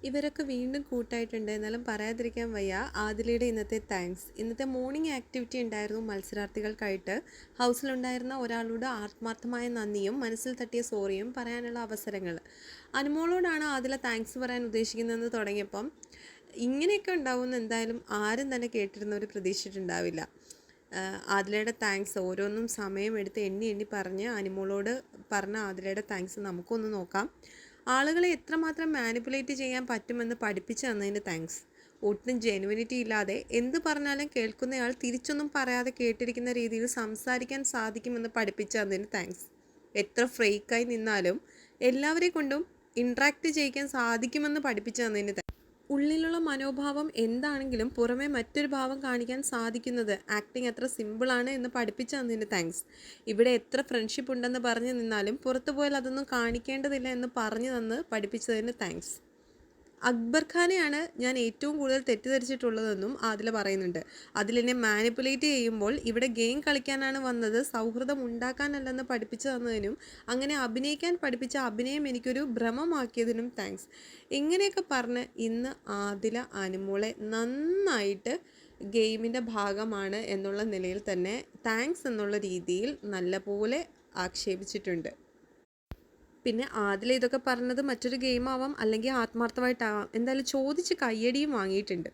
ഇവരൊക്കെ വീണ്ടും കൂട്ടായിട്ടുണ്ട്. എന്നാലും പറയാതിരിക്കാൻ വയ്യ. ആദിലയുടെ ഇന്നത്തെ താങ്ക്സ്. ഇന്നത്തെ മോർണിംഗ് ആക്ടിവിറ്റി ഉണ്ടായിരുന്നു മത്സരാർത്ഥികൾക്കായിട്ട്. ഹൗസിലുണ്ടായിരുന്ന ഒരാളോട് ആത്മാർത്ഥമായ നന്ദിയും മനസ്സിൽ തട്ടിയ സോറിയും പറയാനുള്ള അവസരങ്ങൾ. അനുമോളോടാണ് ആദില താങ്ക്സ് പറയാൻ ഉദ്ദേശിക്കുന്നതെന്ന് തുടങ്ങിയപ്പം ഇങ്ങനെയൊക്കെ ഉണ്ടാവുമെന്ന് എന്തായാലും ആരും തന്നെ കേട്ടിരുന്നവർ പ്രതീക്ഷിച്ചിട്ടുണ്ടാവില്ല. ആദിലയുടെ താങ്ക്സ് ഓരോന്നും സമയമെടുത്ത് എണ്ണി എണ്ണി പറഞ്ഞ് അനുമോളോട് പറഞ്ഞ ആദിലയുടെ താങ്ക്സ് നമുക്കൊന്ന് നോക്കാം. ആളുകളെ എത്രമാത്രം മാനിപ്പുലേറ്റ് ചെയ്യാൻ പറ്റുമെന്ന് പഠിപ്പിച്ചു തന്നതിന് താങ്ക്സ്. ഒട്ടും ജെനുവിനിറ്റി ഇല്ലാതെ എന്ത് പറഞ്ഞാലും കേൾക്കുന്നയാൾ തിരിച്ചൊന്നും പറയാതെ കേട്ടിരിക്കുന്ന രീതിയിൽ സംസാരിക്കാൻ സാധിക്കുമെന്ന് പഠിപ്പിച്ചു തന്നതിന് താങ്ക്സ്. എത്ര ഫ്രേക്കായി നിന്നാലും എല്ലാവരെ കൊണ്ടും ഇൻട്രാക്ട് ചെയ്യിക്കാൻ സാധിക്കുമെന്ന് പഠിപ്പിച്ചു തന്നതിന് ഉള്ളിലുള്ള മനോഭാവം എന്താണെങ്കിലും പുറമെ മറ്റൊരു ഭാവം കാണിക്കാൻ സാധിക്കുന്നത് ആക്ടിങ് എത്ര സിമ്പിളാണ് എന്ന് പഠിപ്പിച്ചു തന്നതിന് താങ്ക്സ്. ഇവിടെ എത്ര ഫ്രണ്ട്ഷിപ്പ് ഉണ്ടെന്ന് പറഞ്ഞു നിന്നാലും പുറത്തു പോയാൽ അതൊന്നും കാണിക്കേണ്ടതില്ല എന്ന് പറഞ്ഞു തന്ന് പഠിപ്പിച്ചതിന് താങ്ക്സ്. അക്ബർ ഖാനെയാണ് ഞാൻ ഏറ്റവും കൂടുതൽ തെറ്റിദ്ധരിച്ചിട്ടുള്ളതെന്നും ആദില പറയുന്നുണ്ട്. അതിലെന്നെ മാനിപ്പുലേറ്റ് ചെയ്യുമ്പോൾ ഇവിടെ ഗെയിം കളിക്കാനാണ് വന്നത്, സൗഹൃദം ഉണ്ടാക്കാനല്ലെന്ന് പഠിപ്പിച്ചു തന്നതിനും അങ്ങനെ അഭിനയിക്കാൻ പഠിപ്പിച്ച അഭിനയം എനിക്കൊരു ഭ്രമമാക്കിയതിനും താങ്ക്സ്. ഇങ്ങനെയൊക്കെ പറഞ്ഞ് ഇന്ന് ആദില അനുമോളെ നന്നായിട്ട് ഗെയിമിൻ്റെ ഭാഗമാണ് എന്നുള്ള നിലയിൽ തന്നെ താങ്ക്സ് എന്നുള്ള രീതിയിൽ നല്ലപോലെ ആക്ഷേപിച്ചിട്ടുണ്ട്. പിന്നെ ആദില ഇതൊക്കെ പറഞ്ഞത് മറ്റൊരു ഗെയിം ആവാം, അല്ലെങ്കിൽ ആത്മാർത്ഥമായിട്ടാവാം, എന്തായാലും ചോദിച്ച് കയ്യടിയും വാങ്ങിയിട്ടുണ്ട്.